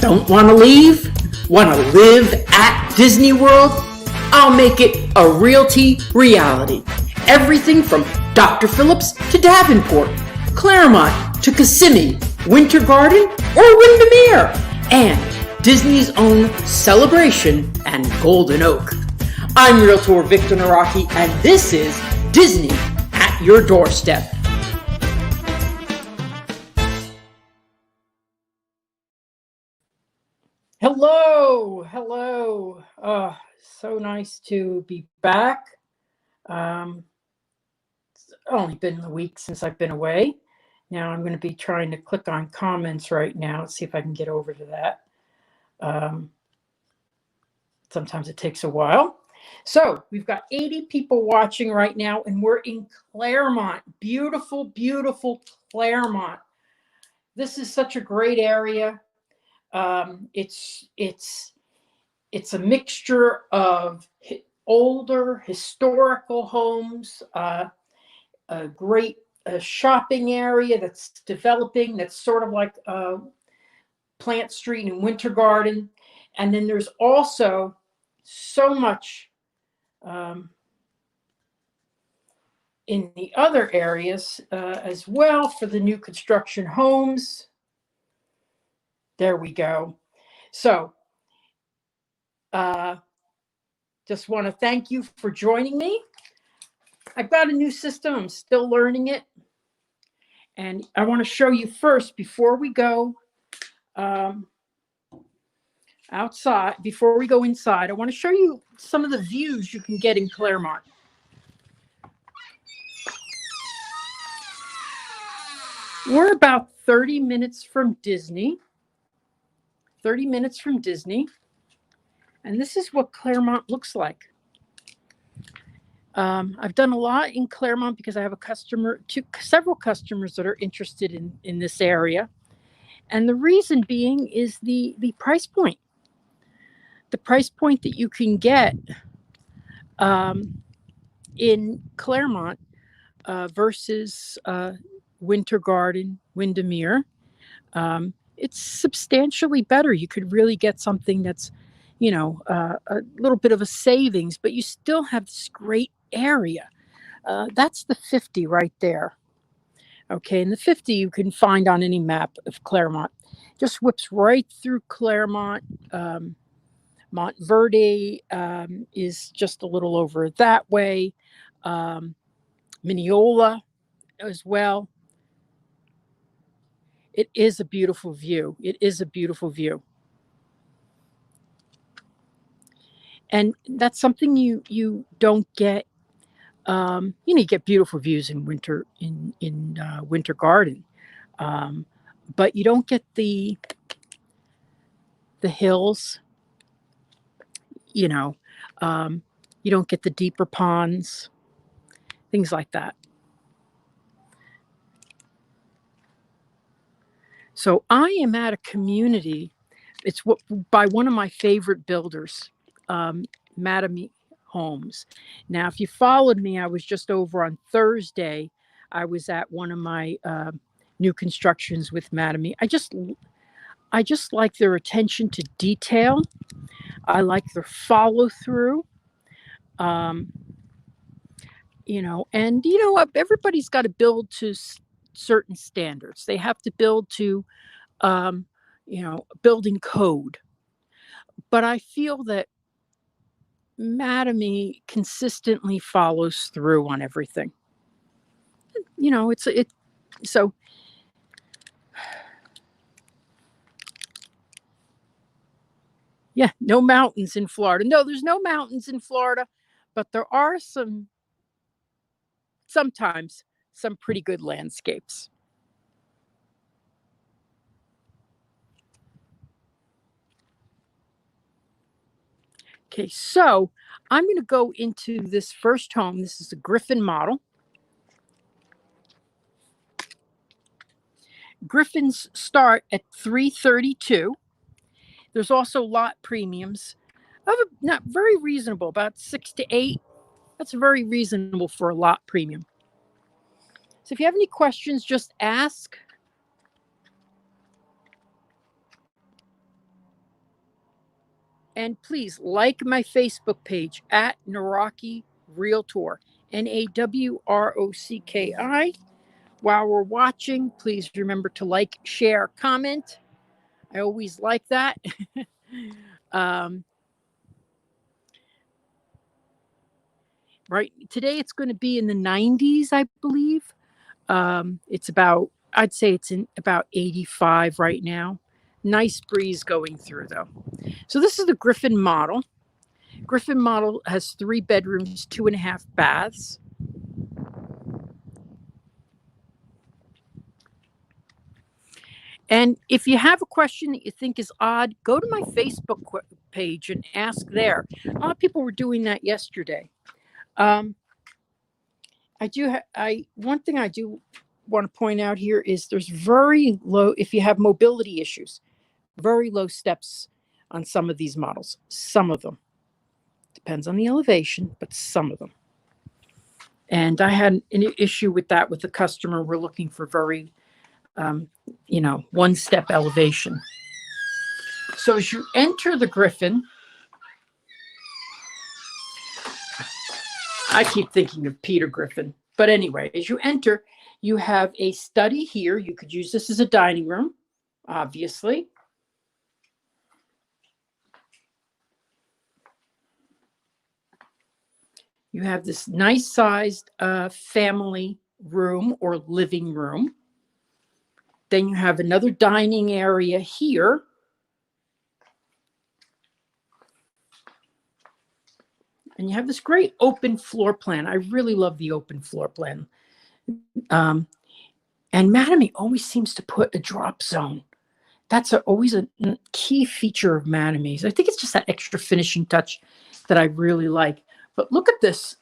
Don't want to leave? Want to live at Disney World? I'll make it a realty reality. Everything from Dr. Phillips to Davenport, Claremont to Kissimmee, Winter Garden or Windermere, and Disney's own Celebration and Golden Oak. I'm Realtor Victor Naraki, and this is Disney at your doorstep. Hello. So nice to be back. It's only been a week since I've been away. Now I'm going to be trying to click on comments right now. Let's see if I can get over to that. Sometimes it takes a while. So we've got 80 people watching right now, and we're in Claremont. Beautiful, beautiful Claremont. This is such a great area. It's a mixture of older historical homes, a great shopping area that's developing, that's sort of like Plant Street and Winter Garden. And then there's also so much in the other areas as well for the new construction homes. There we go. So just want to thank you for joining me. I've got a new system. I'm still learning it. And I want to show you first, before we go outside, before we go inside, I want to show you some of the views you can get in Claremont. We're about 30 minutes from Disney. 30 minutes from Disney. And this is what Claremont looks like. I've done a lot in Claremont because I have several customers that are interested in this area. And the reason being is the price point. The price point that you can get in Claremont versus Winter Garden, Windermere. It's substantially better. You could really get something that's, a little bit of a savings, but you still have this great area. That's the 50 right there. Okay, and the 50 you can find on any map of Claremont. Just whips right through Claremont. Montverde is just a little over that way. Mineola as well. It is a beautiful view. And that's something you don't get. You get beautiful views in winter in Winter Garden, but you don't get the hills. You don't get the deeper ponds, things like that. So I am at a community. It's by one of my favorite builders, Mattamy Homes. Now, if you followed me, I was just over on Thursday. I was at one of my new constructions with Mattamy. I just like their attention to detail. I like their follow through. And everybody's got to build to certain standards. They have to build to, building code. But I feel that Mattamy consistently follows through on everything. So yeah, no mountains in Florida. No, there's no mountains in Florida, but there are sometimes some pretty good landscapes. Okay, so I'm going to go into this first home. This is a Griffin model. Griffins start at $332. There's also lot premiums of not very reasonable, about 6 to 8. That's very reasonable for a lot premium. So if you have any questions, just ask. And please like my Facebook page at Nawrocki Realtor, NAWROCKI. While we're watching, please remember to like, share, comment. I always like that. Right. Today it's going to be in the 90s, I believe. I'd say it's in about 85 right now. Nice breeze going through, though. So this is the Griffin model. Griffin model has 3 bedrooms, 2.5 baths. And if you have a question that you think is odd, go to my Facebook page and ask there. A lot of people were doing that yesterday. One thing I do want to point out here is there's very low, if you have mobility issues, very low steps on some of these models. Some of them. Depends on the elevation, but some of them. And I had an issue with that with the customer. We're looking for very, one-step elevation. So as you enter the Griffin, I keep thinking of Peter Griffin. But anyway, as you enter, you have a study here. You could use this as a dining room, obviously. You have this nice sized family room or living room. Then you have another dining area here. And you have this great open floor plan. I really love the open floor plan. And Mattamy always seems to put a drop zone. That's always a key feature of Mattamy's. I think it's just that extra finishing touch that I really like. But look at this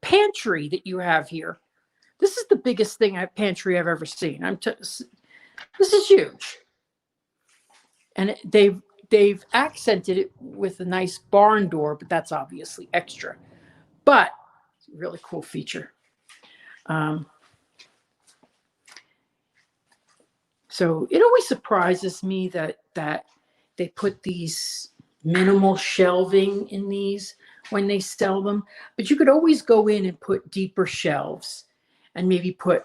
pantry that you have here. This is the biggest pantry I've ever seen. This is huge. And they've accented it with a nice barn door, but that's obviously extra. But it's a really cool feature. So it always surprises me that they put these minimal shelving in these when they sell them. But you could always go in and put deeper shelves and maybe put,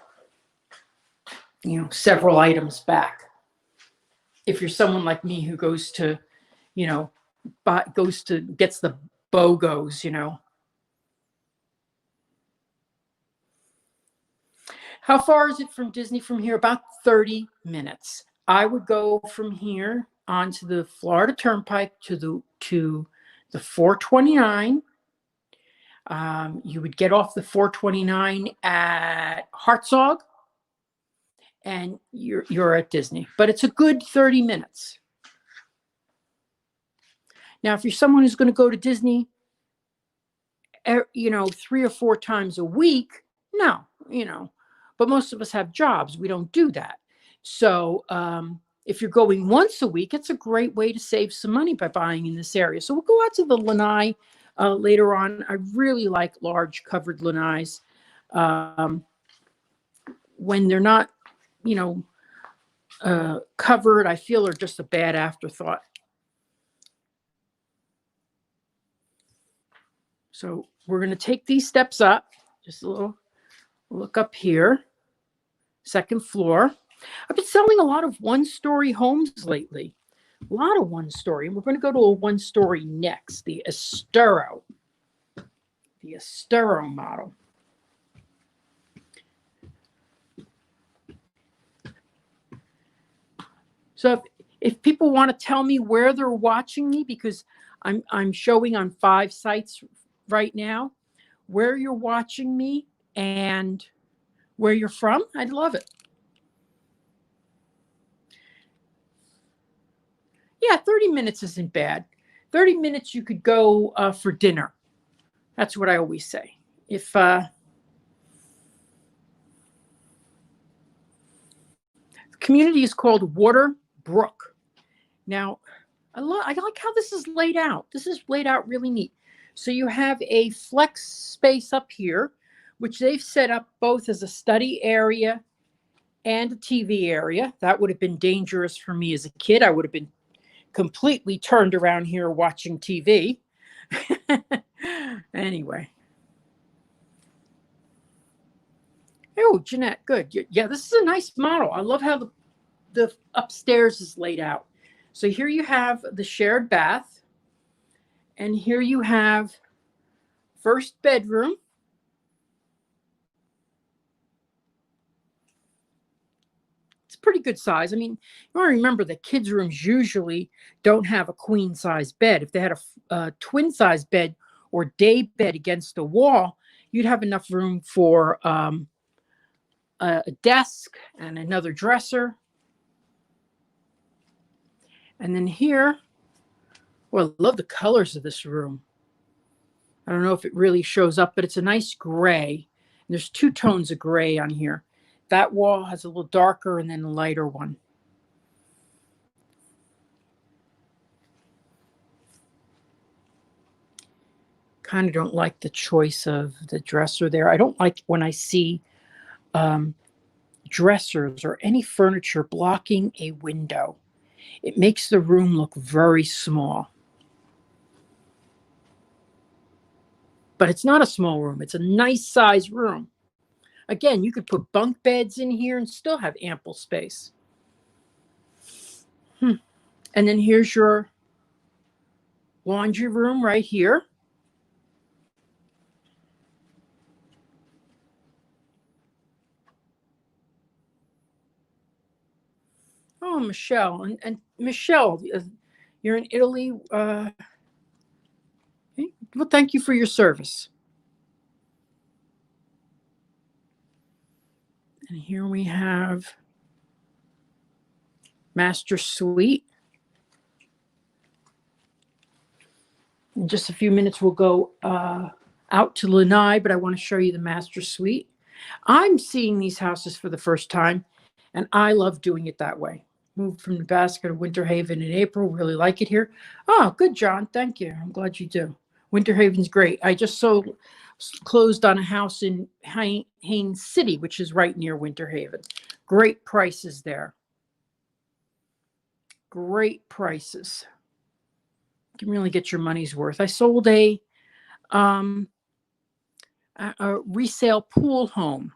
several items back. If you're someone like me who goes to, gets the BOGOs, How far is it from Disney from here? About 30 minutes. I would go from here onto the Florida Turnpike to the 429. You would get off the 429 at Hartzog, and you're at Disney. But it's a good 30 minutes. Now, if you're someone who's going to go to Disney, 3 or 4 times a week, no, But most of us have jobs. We don't do that. So if you're going once a week, it's a great way to save some money by buying in this area. So we'll go out to the lanai later on. I really like large covered lanais. When they're not, covered, I feel are just a bad afterthought. So we're going to take these steps up, just a little look up here. Second floor. I've been selling a lot of one-story homes lately. A lot of one-story. And we're going to go to a one-story next, the Estero. The Estero model. So if people want to tell me where they're watching me, because I'm showing on 5 sites right now, where you're watching me and where you're from, I'd love it. Yeah, 30 minutes isn't bad. 30 minutes you could go for dinner. That's what I always say. If the community is called Waterbrook. Now, I like how this is laid out. This is laid out really neat. So you have a flex space up here, which they've set up both as a study area and a TV area. That would have been dangerous for me as a kid. I would have been completely turned around here watching TV. Anyway. Oh, Jeanette, good. Yeah, this is a nice model. I love how the upstairs is laid out. So here you have the shared bath, and here you have first bedroom. It's pretty good size. I mean, you want to remember that kids' rooms usually don't have a queen size bed. If they had a twin size bed or day bed against the wall, you'd have enough room for a desk and another dresser. And then here, well, I love the colors of this room. I don't know if it really shows up, but it's a nice gray. And there's two tones of gray on here. That wall has a little darker and then a lighter one. Kind of don't like the choice of the dresser there. I don't like when I see dressers or any furniture blocking a window. It makes the room look very small. But it's not a small room. It's a nice size room. Again, you could put bunk beds in here and still have ample space. And then here's your laundry room right here. Oh, Michelle. And Michelle, you're in Italy. Well, thank you for your service. And here we have master suite. In just a few minutes, we'll go out to Lanai, but I want to show you the master suite. I'm seeing these houses for the first time, and I love doing it that way. Moved from Nebraska to Winter Haven in April. Really like it here. Oh, good, John. Thank you. I'm glad you do. Winter Haven's great. I just closed on a house in Haines City, which is right near Winter Haven. Great prices there. Great prices. You can really get your money's worth. I sold a resale pool home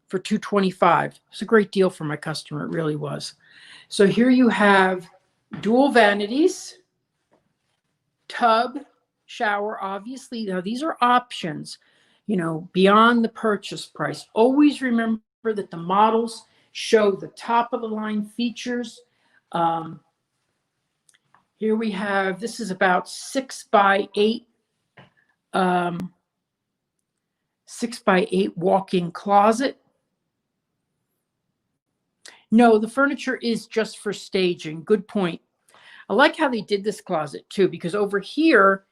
for $225. It's a great deal for my customer. It really was. So here you have dual vanities, tub, shower, obviously. Now these are options, beyond the purchase price. Always remember that the models show the top of the line features. Here we have, this is about 6x8, 6x8 walk-in closet. No, the furniture is just for staging. Good point. I like how they did this closet too, because over here,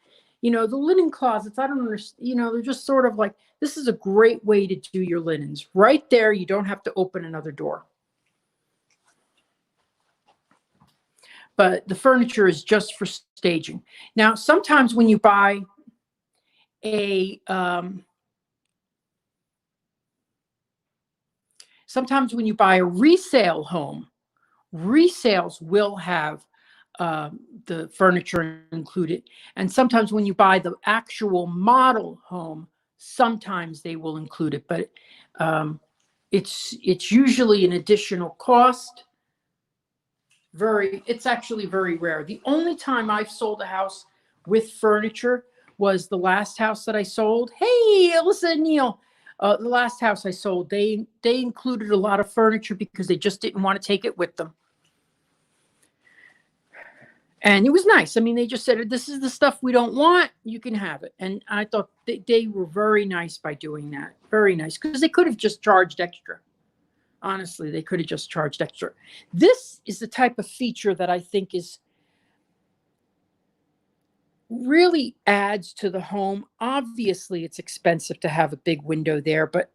the linen closets, I don't understand, they're just sort of like, this is a great way to do your linens. Right there, you don't have to open another door. But the furniture is just for staging. Now, sometimes when you buy a resale home, resales will have the furniture included. And sometimes when you buy the actual model home, sometimes they will include it. But it's usually an additional cost. It's actually very rare. The only time I've sold a house with furniture was the last house that I sold. Hey, Alyssa and Neil. The last house I sold, they included a lot of furniture because they just didn't want to take it with them. And it was nice. I mean, they just said, this is the stuff we don't want. You can have it. And I thought they were very nice by doing that. Very nice. Because they could have just charged extra. Honestly, they could have just charged extra. This is the type of feature that I think is really adds to the home. Obviously, it's expensive to have a big window there, but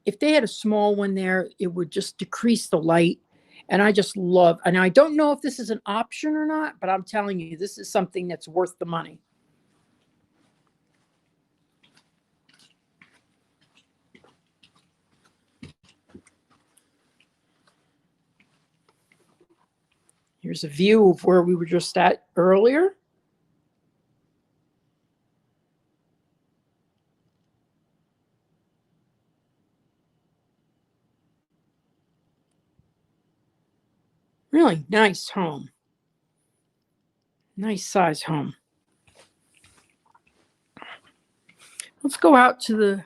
if they had a small one there, it would just decrease the light. And I just love, and I don't know if this is an option or not, but I'm telling you, this is something that's worth the money. Here's a view of where we were just at earlier. Really nice home. Nice size home. Let's go out to the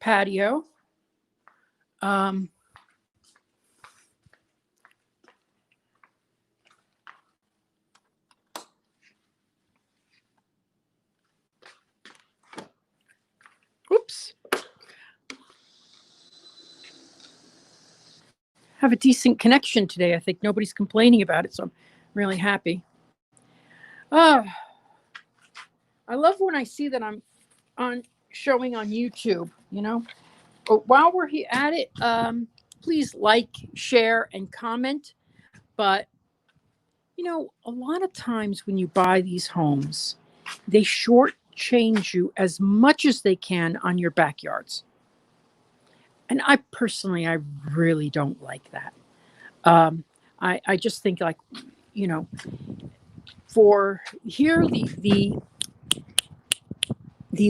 patio. Oops. Have a decent connection today. I think nobody's complaining about it, so I'm really happy. I love when I see that I'm showing on YouTube, you know. But while we're here at it, please like, share, and comment. But, you know, a lot of times when you buy these homes, they shortchange you as much as they can on your backyards. And I really don't like that. I just think, like, you know, for here, the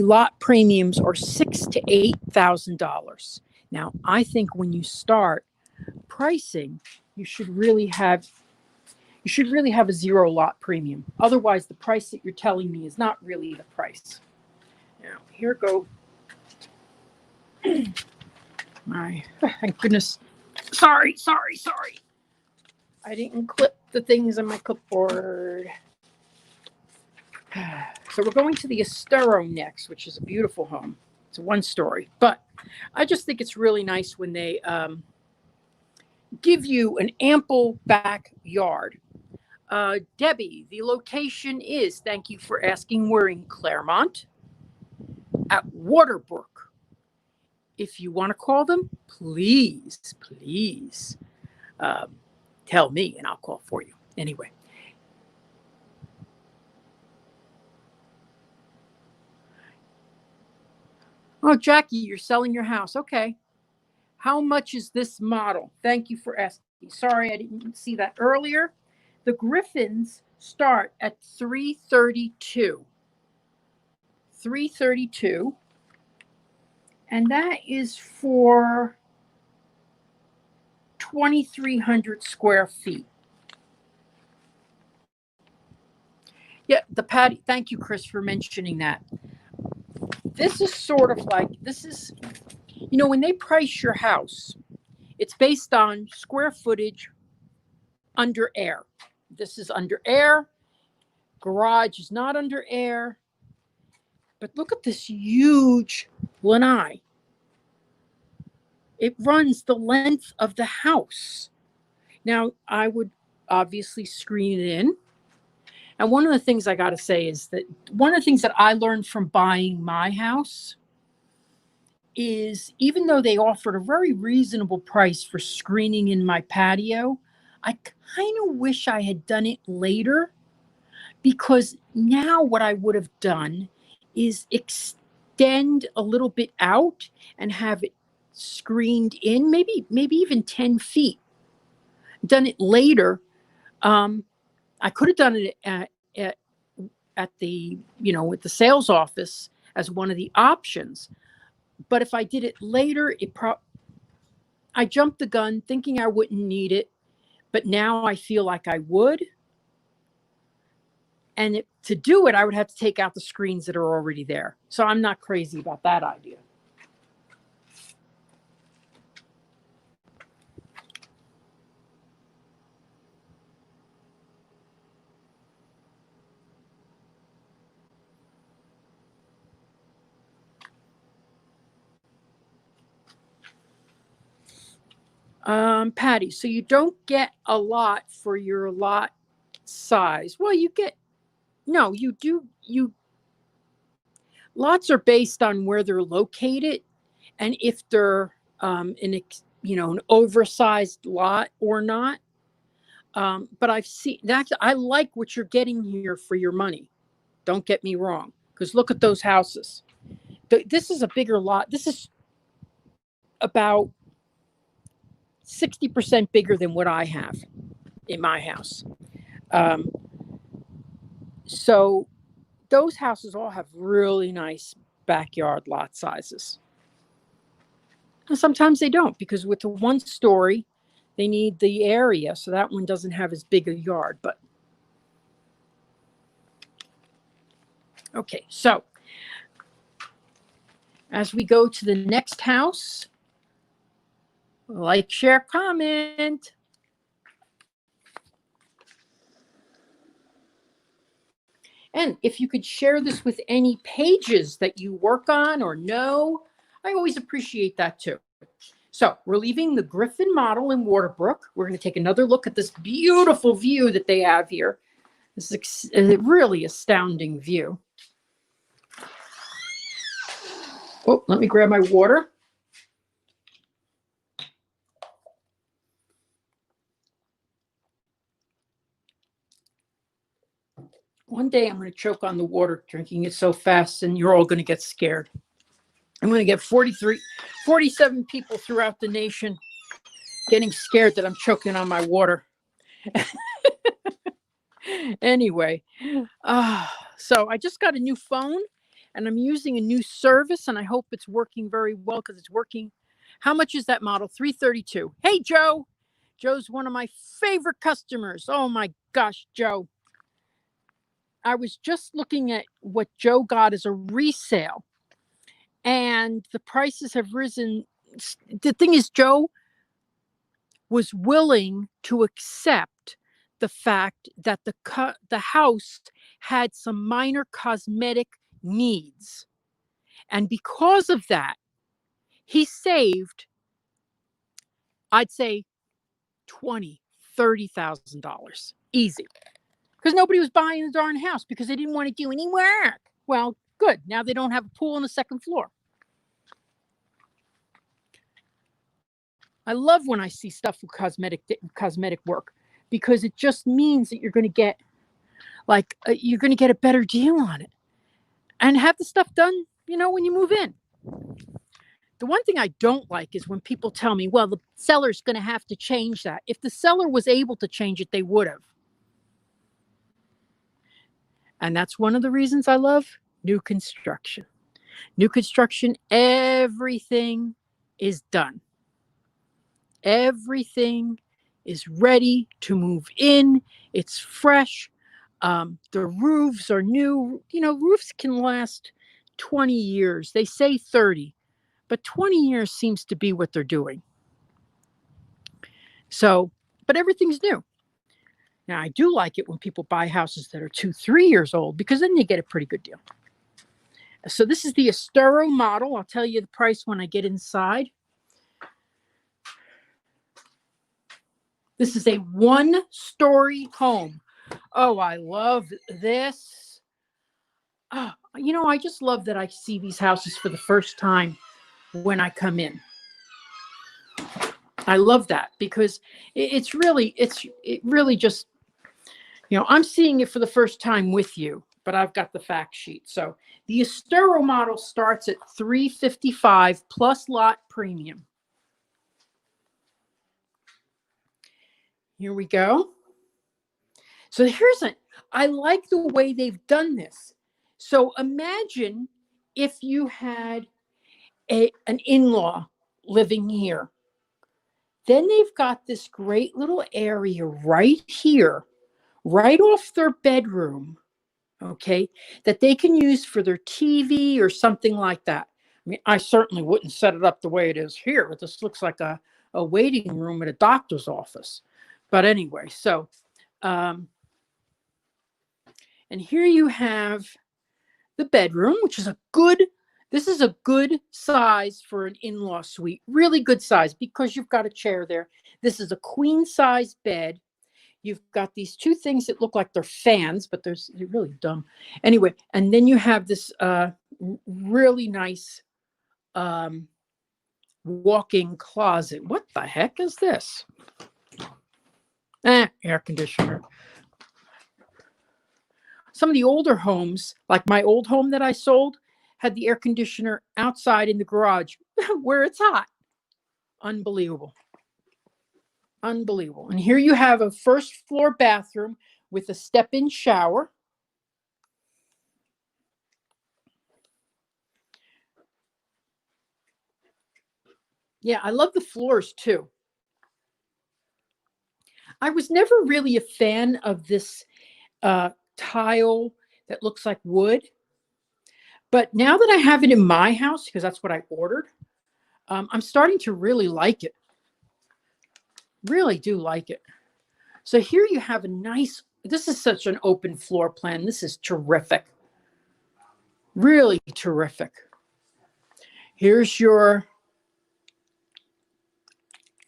lot premiums are $6,000 to $8,000. Now, I think when you start pricing, you should really have a zero lot premium. Otherwise, the price that you're telling me is not really the price. Now, here go my, thank goodness. Sorry. I didn't clip the things on my clipboard. So we're going to the Estero next, which is a beautiful home. It's a 1-story, but I just think it's really nice when they give you an ample backyard. Debbie, the location is, thank you for asking, we're in Claremont at Waterbrook. If you want to call them, please tell me and I'll call for you. Anyway. Oh, Jackie, you're selling your house. Okay. How much is this model? Thank you for asking. Sorry, I didn't see that earlier. The Griffins start at $332. $332. And that is for 2,300 square feet. Yeah, the patio. Thank you, Chris, for mentioning that. This is sort of like, you know, when they price your house, it's based on square footage under air. This is under air. Garage is not under air. But look at this huge lanai. It runs the length of the house. Now, I would obviously screen it in. And one of the things I got to say is that one of the things that I learned from buying my house is, even though they offered a very reasonable price for screening in my patio, I kind of wish I had done it later, because now what I would have done is extend a little bit out and have it screened in, maybe even 10 feet. Done it later. I could have done it at the, you know, with the sales office as one of the options. But if I did it later, I jumped the gun thinking I wouldn't need it, but now I feel like I would. And to do it, I would have to take out the screens that are already there. So I'm not crazy about that idea. Patty, so you don't get a lot for your lot size. Well, you do. Lots are based on where they're located, and if they're an oversized lot or not. But I've seen that. I like what you're getting here for your money. Don't get me wrong, because look at those houses. This is a bigger lot. This is about 60% bigger than what I have. in my house. So those houses all have really nice backyard lot sizes. And sometimes they don't, because with the 1-story, they need the area, so that one doesn't have as big a yard. But okay, so as we go to the next house, like, share, comment. And if you could share this with any pages that you work on or know, I always appreciate that too. So we're leaving the Griffin model in Waterbrook. We're going to take another look at this beautiful view that they have here. This is a really astounding view. Oh, let me grab my water. One day I'm going to choke on the water drinking it so fast, and you're all going to get scared. I'm going to get 47 people throughout the nation getting scared that I'm choking on my water. Anyway, so I just got a new phone, and I'm using a new service, and I hope it's working very well, because it's working. How much is that model? $332. Hey, Joe. Joe's one of my favorite customers. Oh my gosh, Joe. I was just looking at what Joe got as a resale, and the prices have risen. The thing is, Joe was willing to accept the fact that the house had some minor cosmetic needs. And because of that, he saved, I'd say, $20,000-$30,000 easy. Because nobody was buying the darn house because they didn't want to do any work. Well, good. Now they don't have a pool on the second floor. I love when I see stuff with cosmetic work, because it just means that you're going to get a better deal on it, and have the stuff done, when you move in. The one thing I don't like is when people tell me, well, the seller's going to have to change that. If the seller was able to change it, they would have. And that's one of the reasons I love new construction. New construction, everything is done. Everything is ready to move in. It's fresh. The roofs are new. Roofs can last 20 years. They say 30, but 20 years seems to be what they're doing. So, but everything's new. Now, I do like it when people buy houses that are 2-3 years old, because then you get a pretty good deal. So this is the Estero model. I'll tell you the price when I get inside. This is a 1-story home. Oh, I love this. Oh, I just love that I see these houses for the first time when I come in. I love that, because it really just, I'm seeing it for the first time with you, but I've got the fact sheet. So the Estero model starts at $355 plus lot premium. Here we go. So I like the way they've done this. So imagine if you had an in-law living here. Then they've got this great little area right here, right off their bedroom, okay, that they can use for their TV or something like that. I mean, I certainly wouldn't set it up the way it is here. This looks like a waiting room at a doctor's office. But anyway, so, and here you have the bedroom, which is this is a good size for an in-law suite. Really good size, because you've got a chair there. This is a queen size bed. You've got these 2 things that look like they're fans, but they're really dumb. Anyway, and then you have this really nice walk-in closet. What the heck is this? Air conditioner. Some of the older homes, like my old home that I sold, had the air conditioner outside in the garage where it's hot. Unbelievable. Unbelievable. And here you have a first floor bathroom with a step-in shower. Yeah, I love the floors too. I was never really a fan of this tile that looks like wood. But now that I have it in my house, because that's what I ordered, I'm starting to really like it. Really do like it. So here you have a nice, this is such an open floor plan. This is terrific. Really terrific. Here's your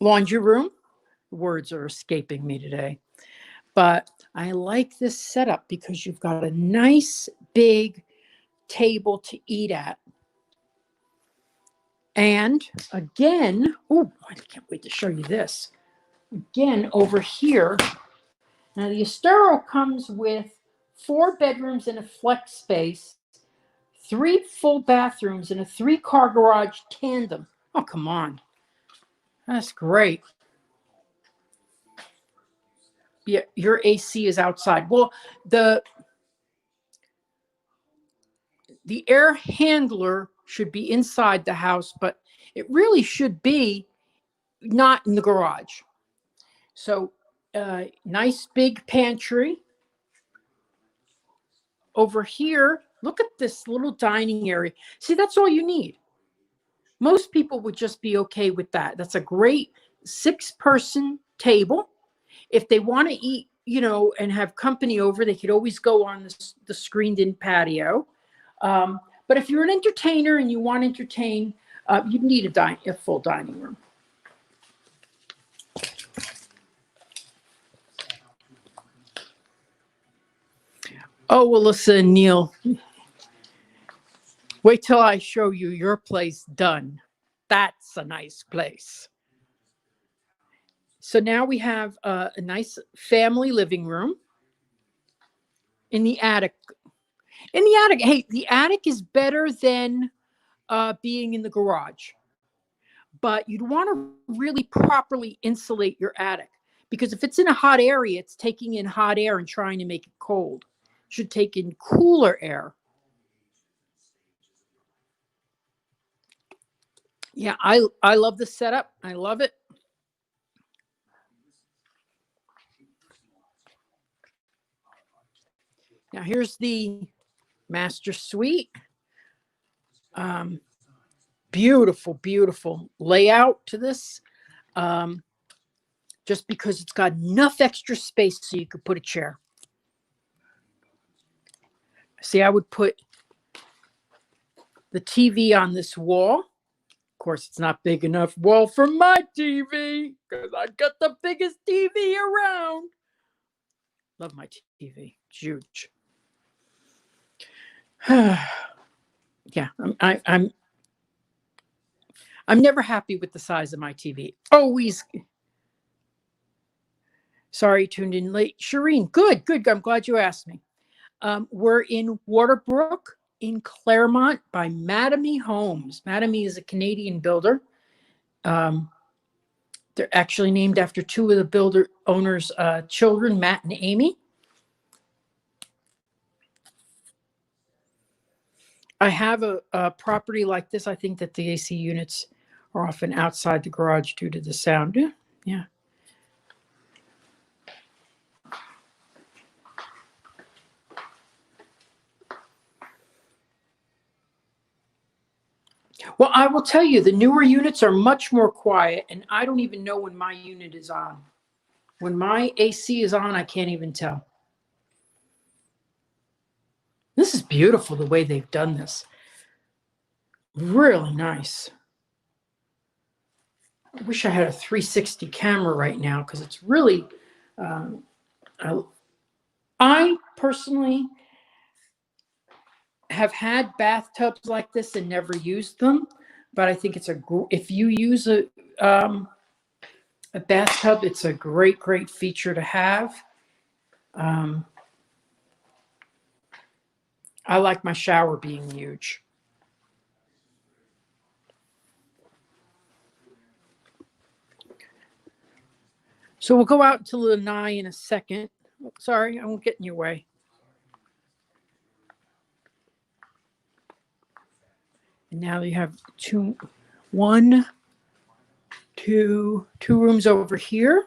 laundry room. Words are escaping me today. But I like this setup because you've got a nice big table to eat at. And again, oh, I can't wait to show you this. Again, over here, now the Estero comes with 4 bedrooms and a flex space, 3 full bathrooms, and a 3-car garage tandem. Oh, come on. That's great. Yeah, your AC is outside. Well, the air handler should be inside the house, but it really should be not in the garage. So nice big pantry. Over here, look at this little dining area. See, that's all you need. Most people would just be okay with that. That's a great 6-person table. If they want to eat, and have company over, they could always go on the screened-in patio. But if you're an entertainer and you want to entertain, you need a full dining room. Oh, well, listen, Neil, wait till I show you your place done. That's a nice place. So now we have a nice family living room in the attic. In the attic, hey, the attic is better than being in the garage. But you'd want to really properly insulate your attic, because if it's in a hot area, it's taking in hot air and trying to make it cold. It should take in cooler air. Yeah, I love the setup. I love it. Now here's the master suite. Beautiful, beautiful layout to this. Just because it's got enough extra space so you could put a chair. See, I would put the TV on this wall. Of course, it's not big enough wall for my TV because I got the biggest TV around. Love my TV. It's huge. Yeah, I'm never happy with the size of my TV. Always. Sorry, tuned in late. Shireen, good. I'm glad you asked me. We're in Waterbrook in Claremont by Mattamy Homes. Mattamy is a Canadian builder. They're actually named after 2 of the builder owners' children, Matt and Amy. I have a property like this. I think that the AC units are often outside the garage due to the sound. Yeah. Well, I will tell you, the newer units are much more quiet, and I don't even know when my unit is on. When my AC is on, I can't even tell. This is beautiful, the way they've done this. Really nice. I wish I had a 360 camera right now because it's really, I personally have had bathtubs like this and never used them, but I think if you use a bathtub, it's a great feature to have. I like my shower being huge. So we'll go out to the lanai in a second. Oh, sorry, I won't get in your way. And now you have two rooms over here.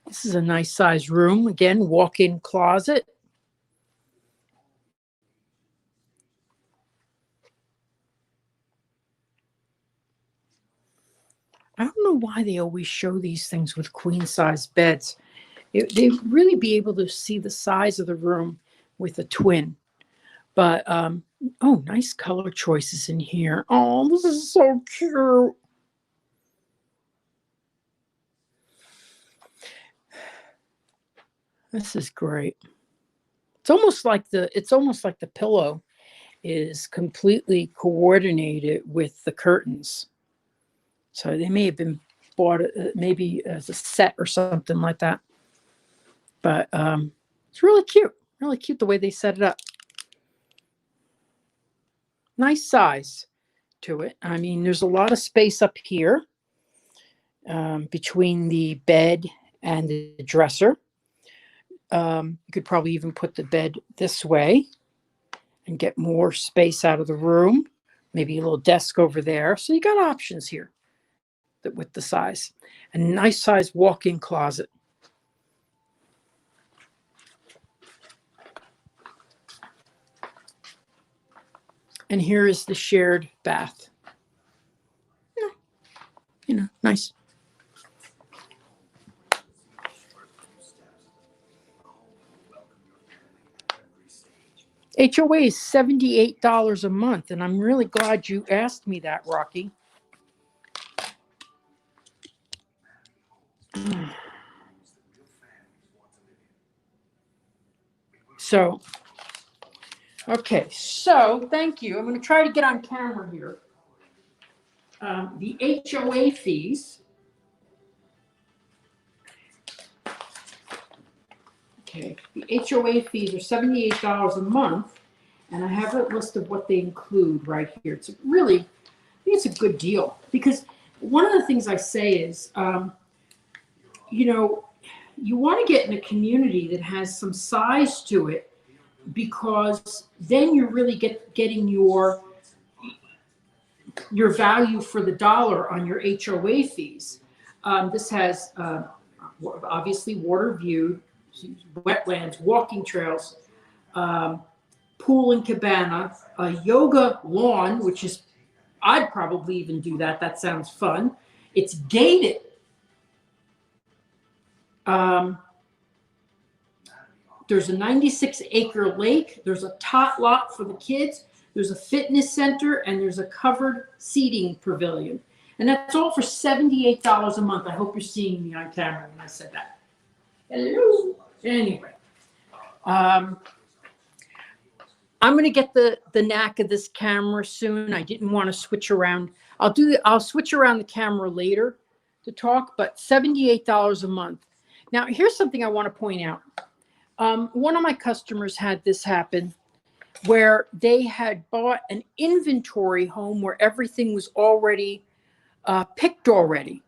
This is a nice sized room. Again, walk-in closet. I don't know why they always show these things with queen size beds. They'd really be able to see the size of the room with a twin. But, oh, nice color choices in here. Oh, this is so cute. This is great. It's almost like the pillow is completely coordinated with the curtains. So they may have been bought maybe as a set or something like that. But it's really cute the way they set it up. Nice size to it. I mean, there's a lot of space up here between the bed and the dresser. You could probably even put the bed this way and get more space out of the room. Maybe a little desk over there. So you got options here with the size. A nice size walk-in closet. And here is the shared bath. Nice. HOA is $78 a month, and I'm really glad you asked me that, Rocky. So, okay, so thank you. I'm going to try to get on camera here. The HOA fees. Okay, the HOA fees are $78 a month, and I have a list of what they include right here. It's really, I think it's a good deal, because one of the things I say is, you want to get in a community that has some size to it, because then you're really getting your value for the dollar on your HOA fees. This has obviously water view, wetlands, walking trails, pool and cabana, a yoga lawn, which is, I'd probably even do that. That sounds fun. It's gated. There's a 96-acre lake. There's a tot lot for the kids. There's a fitness center, and there's a covered seating pavilion. And that's all for $78 a month. I hope you're seeing me on camera when I said that. Hello. Anyway, I'm going to get the knack of this camera soon. I didn't want to switch around. I'll switch around the camera later to talk, but $78 a month. Now, here's something I want to point out. One of my customers had this happen, where they had bought an inventory home where everything was already picked already.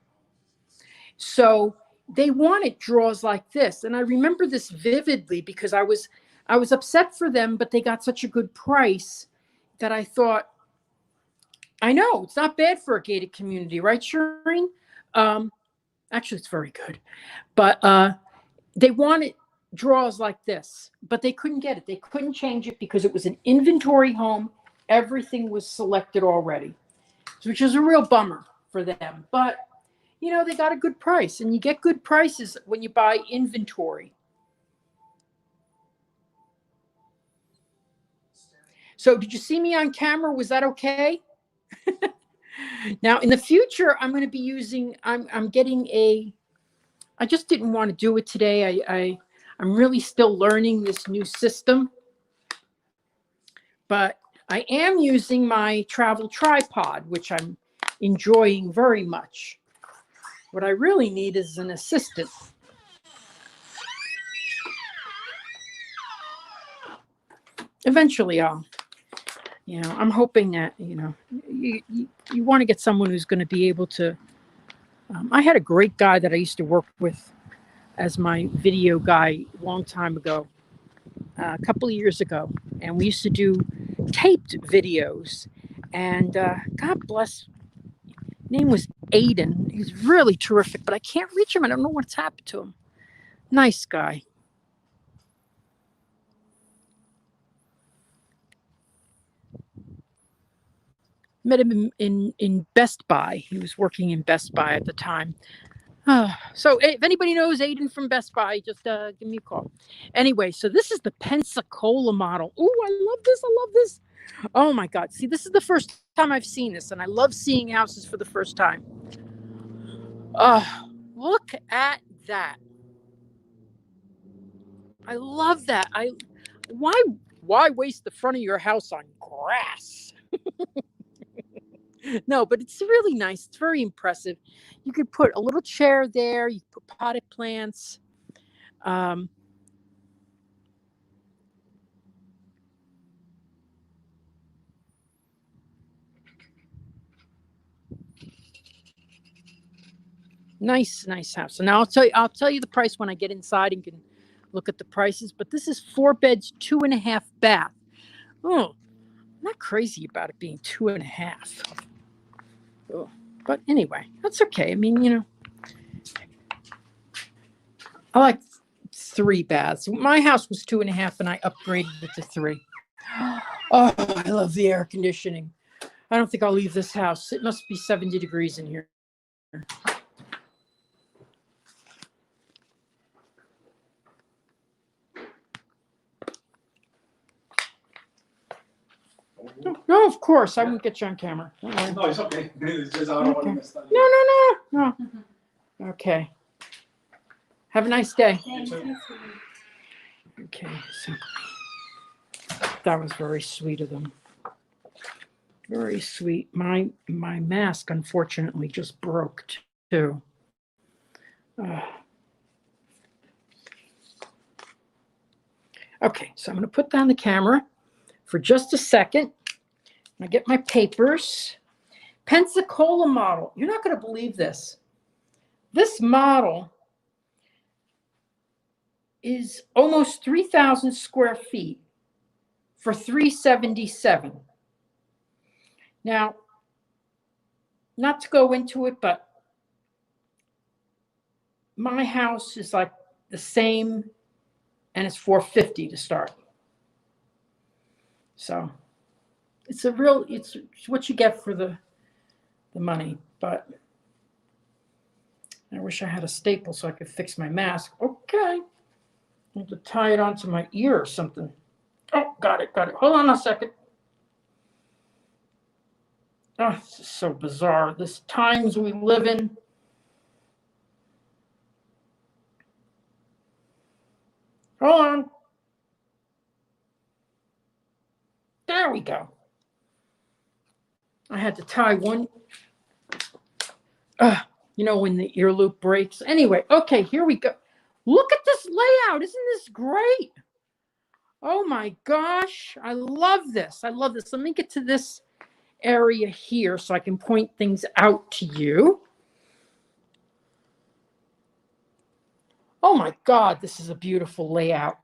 So they wanted draws like this. And I remember this vividly, because I was upset for them, but they got such a good price that I thought, I know it's not bad for a gated community, right, Shireen? Actually, it's very good. But they wanted draws like this, but they couldn't get it. They couldn't change it because it was an inventory home. Everything was selected already, which is a real bummer for them. But, they got a good price, and you get good prices when you buy inventory. So did you see me on camera? Was that okay? Now, in the future, I'm going to be using, I'm getting I just didn't want to do it today. I'm really still learning this new system, but I am using my travel tripod, which I'm enjoying very much. What I really need is an assistant. Eventually I'm hoping that, you want to get someone who's going to be able to I had a great guy that I used to work with as my video guy a long time ago, a couple of years ago, and we used to do taped videos. And God bless, name was Aiden. He's really terrific, but I can't reach him. I don't know what's happened to him. Nice guy. Met him in Best Buy. He was working in Best Buy at the time. So if anybody knows Aiden from Best Buy, just give me a call. Anyway, so this is the Pensacola model. Oh, I love this. I love this. Oh my God. See, this is the first time I've seen this, and I love seeing houses for the first time. Look at that. I love that. Why waste the front of your house on grass? No, but it's really nice. It's very impressive. You could put a little chair there. You could put potted plants. Um, nice house. So now I'll tell you the price when I get inside and can look at the prices. But this is 4 beds, 2.5 bath. Oh, I'm not crazy about it being 2.5. Oh, but anyway, that's okay. I mean, I like 3 baths. My house was 2.5, and I upgraded it to 3. Oh, I love the air conditioning. I don't think I'll leave this house. It must be 70 degrees in here. No, of course. I won't get you on camera. No, it's okay. It's just I don't want to mess that up. No. Okay. Have a nice day. Okay, so that was very sweet of them. Very sweet. My mask, unfortunately, just broke too. Okay, so I'm going to put down the camera for just a second. I get my papers. Pensacola model. You're not going to believe this. This model is almost 3,000 square feet for $377. Now, not to go into it, but my house is like the same, and it's $450 to start. So it's what you get for the money. But I wish I had a staple so I could fix my mask. Okay. I have to tie it onto my ear or something. Oh, got it. Hold on a second. Oh, this is so bizarre. This times we live in. Hold on. There we go. I had to tie one. When the ear loop breaks. Anyway, okay, here we go. Look at this layout. Isn't this great? Oh my gosh. I love this. Let me get to this area here so I can point things out to you. Oh my God, this is a beautiful layout.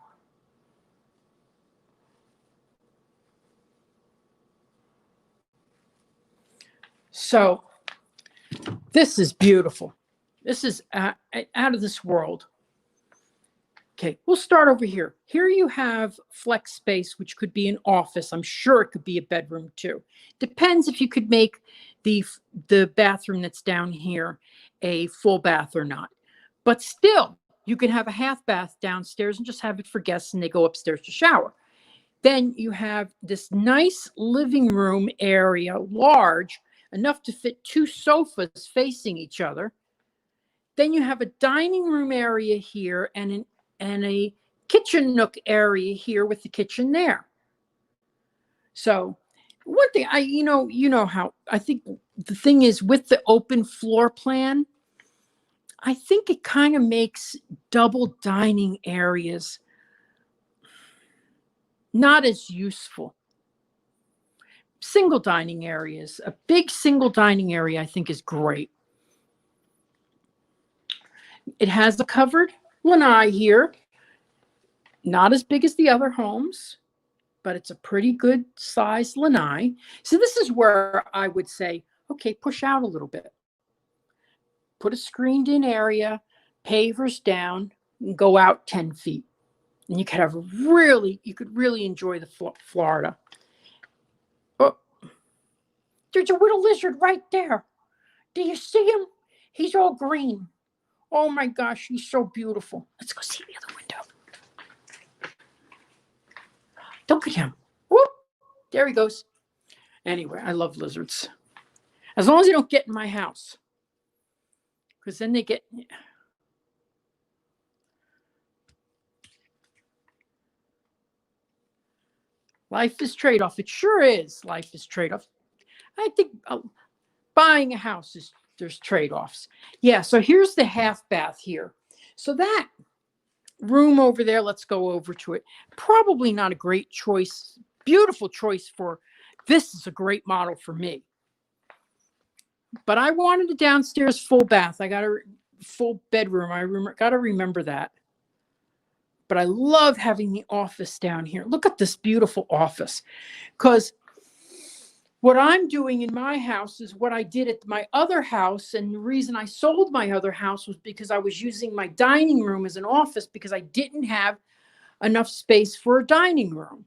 So this is beautiful. This is out of this world. Okay, we'll start over here. Here you have flex space, which could be an office. I'm sure it could be a bedroom too. Depends if you could make the bathroom that's down here a full bath or not. But still, you can have a half bath downstairs and just have it for guests and they go upstairs to shower. Then you have this nice living room area, large, enough to fit 2 sofas facing each other. Then you have a dining room area here and a kitchen nook area here with the kitchen there. So one thing you know how I think the thing is with the open floor plan, I think it kind of makes double dining areas not as useful. Single dining areas, a big single dining area, I think is great. It has a covered lanai here, not as big as the other homes, but it's a pretty good sized lanai. So this is where I would say, okay, push out a little bit. Put a screened in area, pavers down, and go out 10 feet. And you could really enjoy the Florida. Oh, there's a little lizard right there. Do you see him? He's all green. Oh my gosh, he's so beautiful. Let's go see the other window. Look at him. Whoop, there he goes. Anyway, I love lizards. As long as they don't get in my house. Because then they get... Life is trade-off. It sure is. Life is trade-off. I think buying a house there's trade-offs. Yeah, so here's the half bath here. So that room over there, let's go over to it. Probably not a great choice. Beautiful choice for, this is a great model for me. But I wanted a downstairs full bath. I got a full bedroom. I got to remember that. But I love having the office down here. Look at this beautiful office. Because what I'm doing in my house is what I did at my other house. And the reason I sold my other house was because I was using my dining room as an office because I didn't have enough space for a dining room.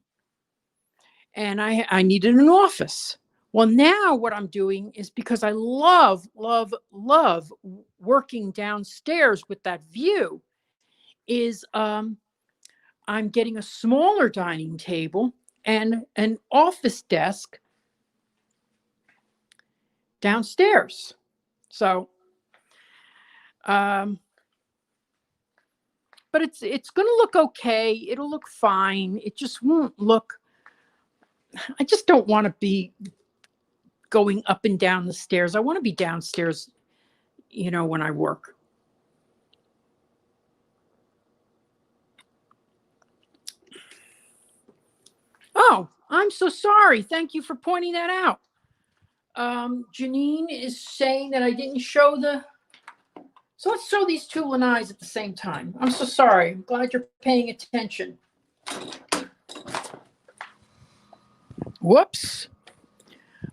And I needed an office. Well, now what I'm doing is because I love, love, love working downstairs with that view is I'm getting a smaller dining table and an office desk downstairs. So, but it's going to look okay. It'll look fine. It just won't look, I just don't want to be going up and down the stairs. I want to be downstairs, you know, when I work. Oh, I'm so sorry. Thank you for pointing that out. Janine is saying that I didn't show so let's show these two lanais at the same time. I'm so sorry. I'm glad you're paying attention. Whoops.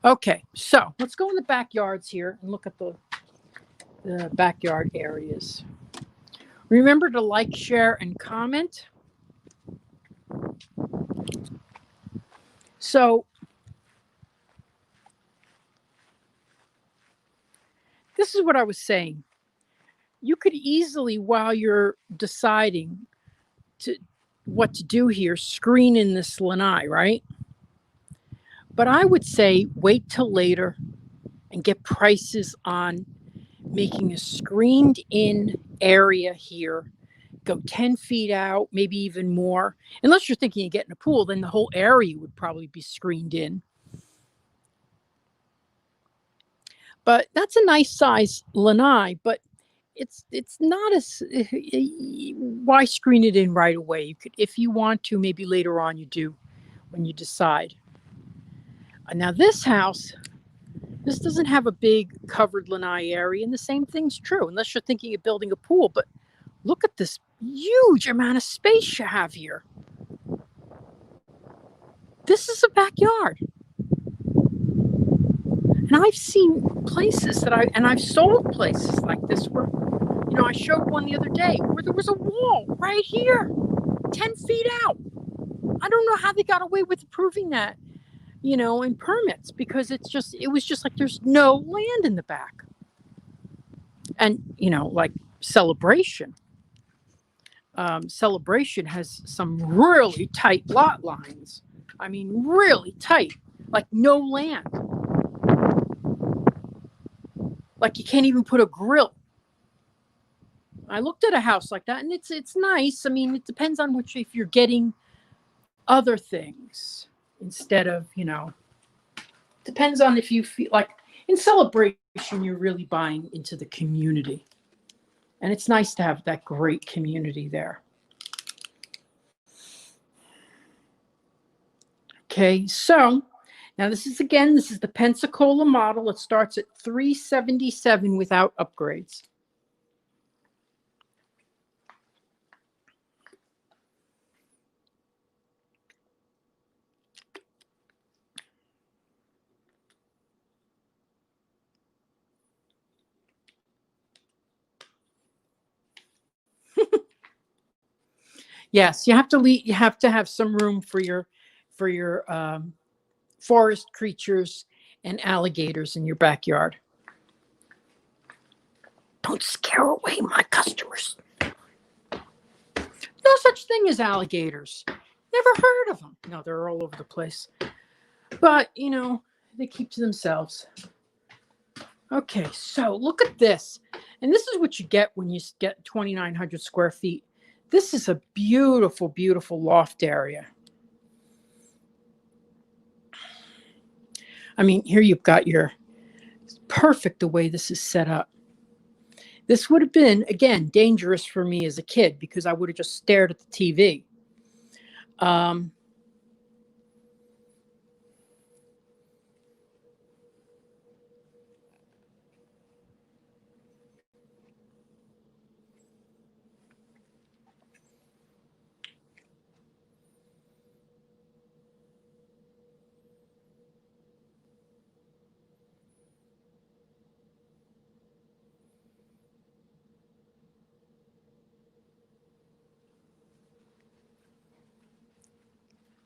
Okay, so let's go in the backyards here and look at the backyard areas. Remember to like, share, and comment. So this is what I was saying. You could easily, while you're deciding what to do here, screen in this lanai, right? But I would say wait till later and get prices on making a screened in area here. Go 10 feet out, maybe even more. Unless you're thinking of getting a pool, then the whole area would probably be screened in. But that's a nice size lanai, but it's not as, why screen it in right away? You could, if you want to, maybe later on you do when you decide. Now this house, this doesn't have a big covered lanai area, and the same thing's true, unless you're thinking of building a pool. But look at this huge amount of space you have here. This is a backyard. And I've seen places I've sold places like this where, you know, I showed one the other day where there was a wall right here, 10 feet out. I don't know how they got away with approving that, you know, in permits, because it was just like there's no land in the back. And, you know, like Celebration has some really tight lot lines. I mean, really tight, like no land. Like you can't even put a grill. I looked at a house like that, and it's nice. I mean, it depends on if you're getting other things instead of, you know, depends on if you feel like in Celebration, you're really buying into the community. And it's nice to have that great community there. Okay, so now this is the Pensacola model. It starts at $377 without upgrades. Yes, you have to leave. You have to have some room for your forest creatures and alligators in your backyard. Don't scare away my customers. No such thing as alligators. Never heard of them. No, they're all over the place. But, you know, they keep to themselves. Okay, so look at this. And this is what you get when you get 2,900 square feet. This is a beautiful, beautiful loft area. I mean, here you've got your, it's perfect the way this is set up. This would have been, again, dangerous for me as a kid because I would have just stared at the TV.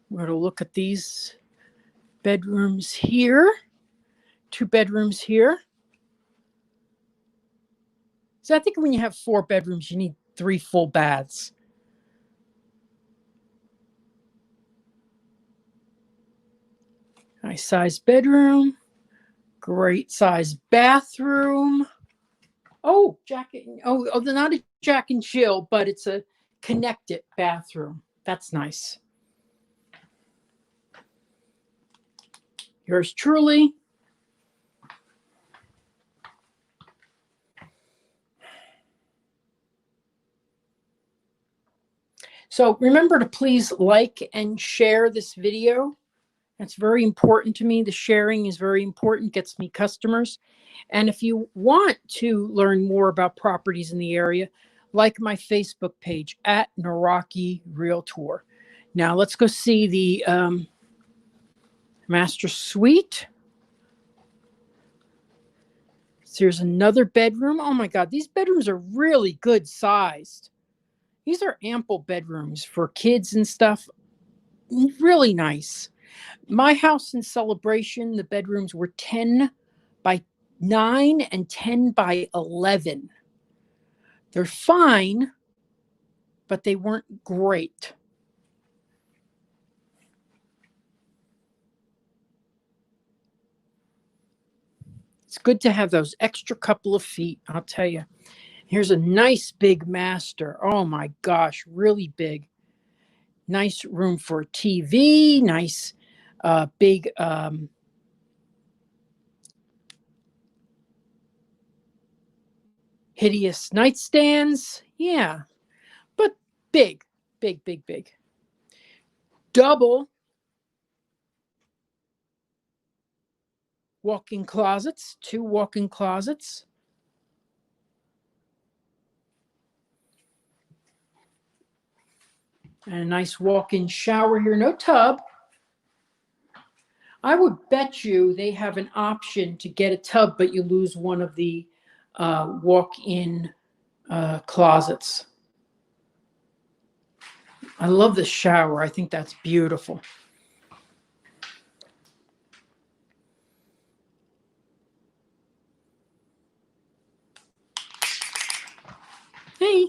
We're going to look at these bedrooms here. 2 bedrooms here. So I think when you have 4 bedrooms, you need 3 full baths. Nice size bedroom. Great size bathroom. Oh, they're not a Jack and Jill, but it's a connected bathroom. That's nice. Yours truly. So remember to please like and share this video. That's very important to me. The sharing is very important, gets me customers. And if you want to learn more about properties in the area, like my Facebook page at Naraki Realtor. Now let's go see the master suite. So here's another bedroom. Oh my God, these bedrooms are really good sized. These are ample bedrooms for kids and stuff. Really nice. My house in Celebration, the bedrooms were 10 by 9 and 10 by 11. They're fine, but they weren't great. It's good to have those extra couple of feet, I'll tell you. Here's a nice big master. Oh my gosh, really big. Nice room for a TV, nice big hideous nightstands. Yeah, but big, big, big, big. Double walk-in closets, 2 walk-in closets. And a nice walk-in shower here, no tub. I would bet you they have an option to get a tub, but you lose one of the walk-in closets. I love the shower. I think that's beautiful. Hey.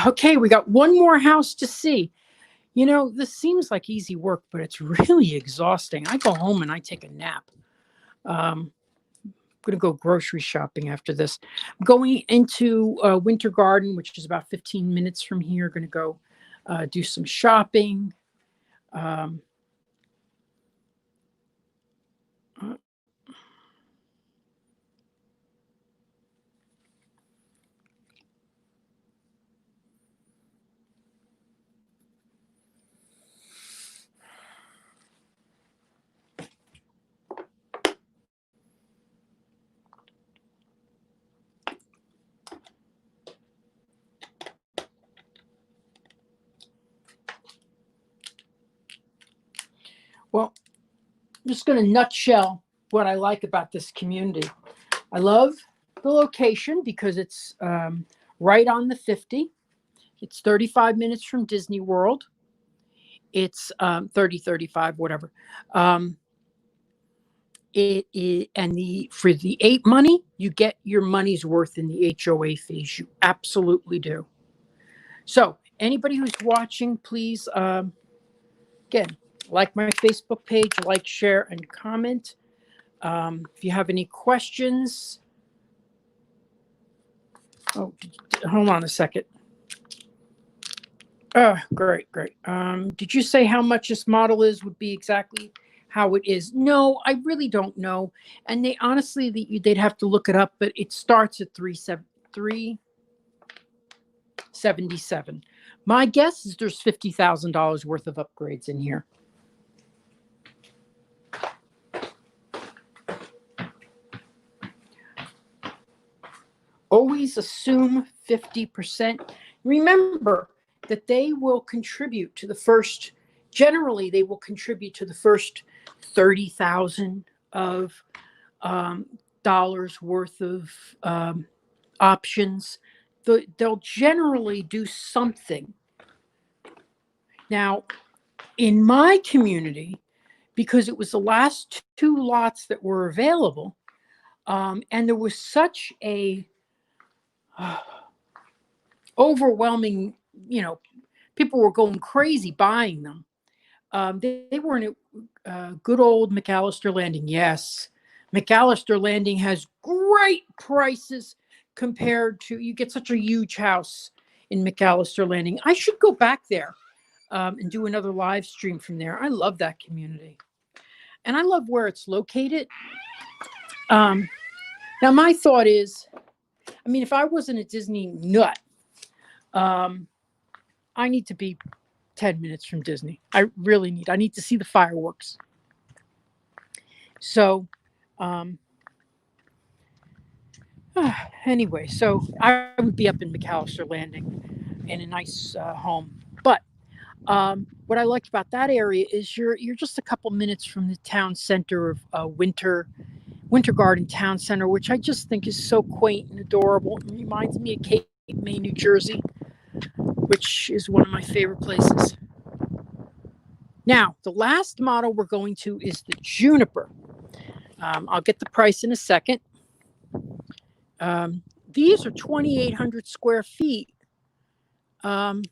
Okay, we got one more house to see. You know, this seems like easy work, but it's really exhausting. I go home and I take a nap. I'm going to go grocery shopping after this. I'm going into Winter Garden, which is about 15 minutes from here. Going to go do some shopping. Well, I'm just going to nutshell what I like about this community. I love the location because it's right on the 50. It's 35 minutes from Disney World. It's 30, 35, whatever. For the 8 money, you get your money's worth in the HOA fees. You absolutely do. So anybody who's watching, please, again, like my Facebook page, like, share, and comment. If you have any questions, hold on a second. Oh, great. Did you say how much this model would be exactly how it is? No, I really don't know. And they'd have to look it up, but it starts at 377. My guess is there's $50,000 worth of upgrades in here. Always assume 50%. Remember that they will contribute to the first, generally they will contribute to the first 30,000 of dollars worth of options. They'll generally do something. Now, in my community, because it was the last 2 lots that were available, and there was such a overwhelming, people were going crazy buying them. They weren't at good old McAllister Landing. Yes, McAllister Landing has great prices compared to, you get such a huge house in McAllister Landing. I should go back there and do another live stream from there. I love that community. And I love where it's located. Now, my thought is, if I wasn't a Disney nut, I need to be 10 minutes from Disney. I need to see the fireworks. So, anyway, so I would be up in McAllister Landing in a nice home. But what I liked about that area is you're just a couple minutes from the town center of Winter Garden Town Center, which I just think is so quaint and adorable. It reminds me of Cape May, New Jersey, which is one of my favorite places. Now, the last model we're going to is the Juniper. I'll get the price in a second. These are 2,800 square feet. This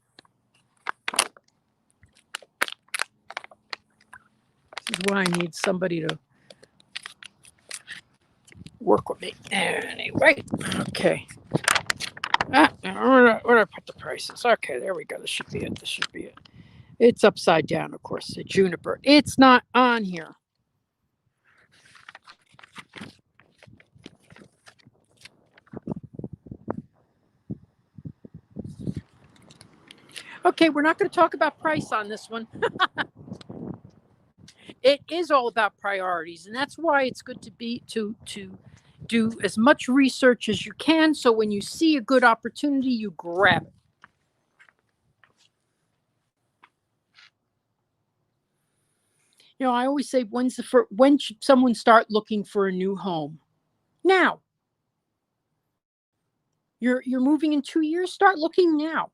is why I need somebody to work with me. Anyway, okay. Where did I put the prices? Okay, there we go. This should be it. It's upside down, of course. The Juniper. It's not on here. Okay, we're not going to talk about price on this one. It is all about priorities, and that's why it's good to do as much research as you can, so when you see a good opportunity, you grab it. I always say, when should someone start looking for a new home? Now. You're moving in 2 years, start looking now.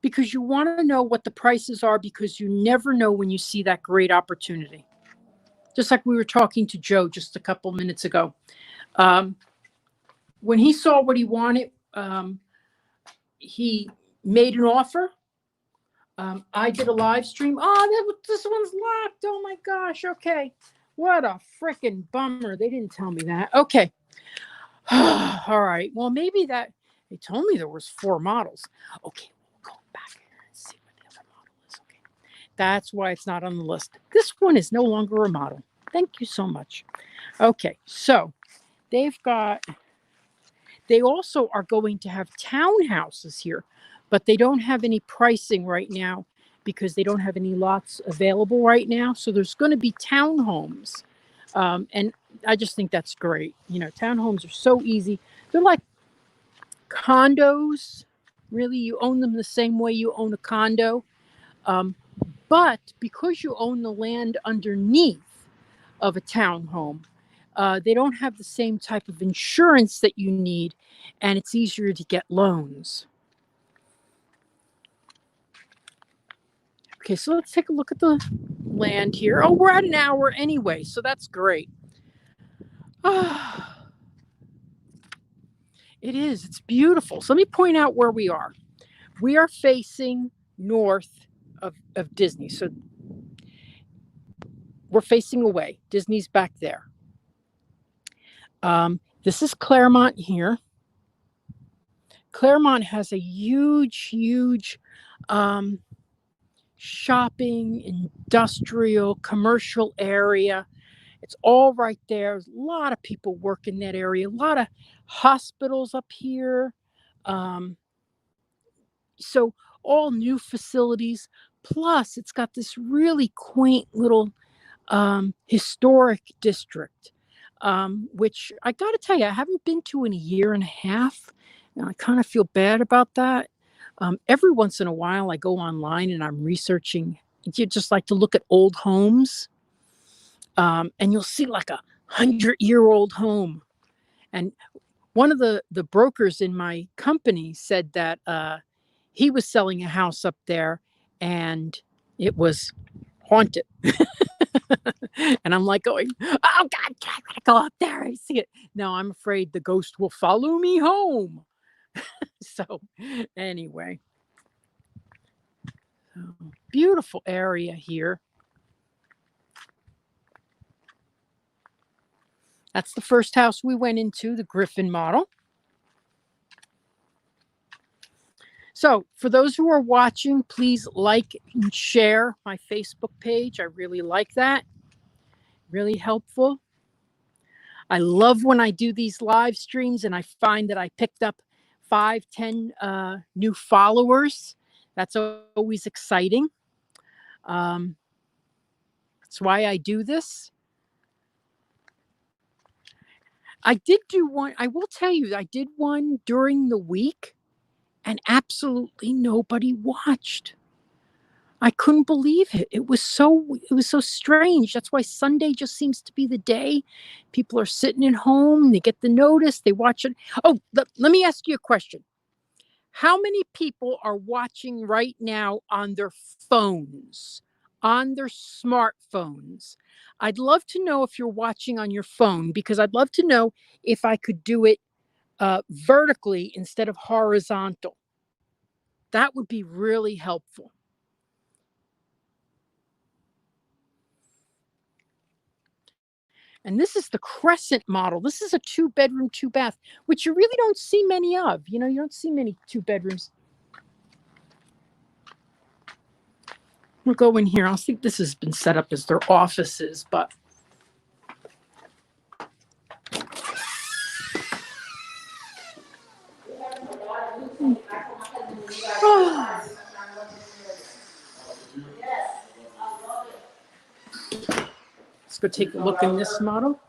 Because you want to know what the prices are, because you never know when you see that great opportunity. Just like we were talking to Joe just a couple minutes ago. When he saw what he wanted, he made an offer. I did a live stream. This one's locked. Oh my gosh. Okay. What a freaking bummer. They didn't tell me that. Okay. All right. Well, maybe they told me there was 4 models. Okay. We'll go back here and see what the other model is. Okay. That's why it's not on the list. This one is no longer a model. Thank you so much. Okay. So they also are going to have townhouses here, but they don't have any pricing right now because they don't have any lots available right now. So there's going to be townhomes. And I just think that's great. Townhomes are so easy. They're like condos. Really, you own them the same way you own a condo. But because you own the land underneath of a townhome, they don't have the same type of insurance that you need, and it's easier to get loans. Okay, so let's take a look at the land here. Oh, we're at an hour anyway, so that's great. It is. It's beautiful. So let me point out where we are. We are facing north of Disney. So we're facing away. Disney's back there. This is Claremont here. Claremont has a huge shopping, industrial, commercial area. It's all right there. There's a lot of people work in that area. A lot of hospitals up here. So all new facilities. Plus, it's got this really quaint little historic district, which I got to tell you, I haven't been to in a year and a half. And I kind of feel bad about that. Every once in a while, I go online and I'm researching. You just like to look at old homes, and you'll see like 100-year-old home. And one of the brokers in my company said that he was selling a house up there, and it was haunted. And I'm like going, oh God, I gotta go up there and see it. No, I'm afraid the ghost will follow me home. So anyway, beautiful area here. That's the first house we went into, the Griffin model. So for those who are watching, please like and share my Facebook page. I really like that. Really helpful. I love when I do these live streams and I find that I picked up 5-10 new followers. That's always exciting. That's why I do this. I did do one. I will tell you, I did one during the week and absolutely nobody watched. I couldn't believe it. It was so strange. That's why Sunday just seems to be the day. People are sitting at home, they get the notice, they watch it. Oh, let me ask you a question. How many people are watching right now on their phones, on their smartphones? I'd love to know if you're watching on your phone, because I'd love to know if I could do it vertically instead of horizontal. That would be really helpful. And this is the Crescent model. This is a 2-bedroom, 2-bath, which you really don't see many of. You know, you don't see many 2-bedrooms. We'll go in here. I think this has been set up as their offices, but let's go take a look in this model.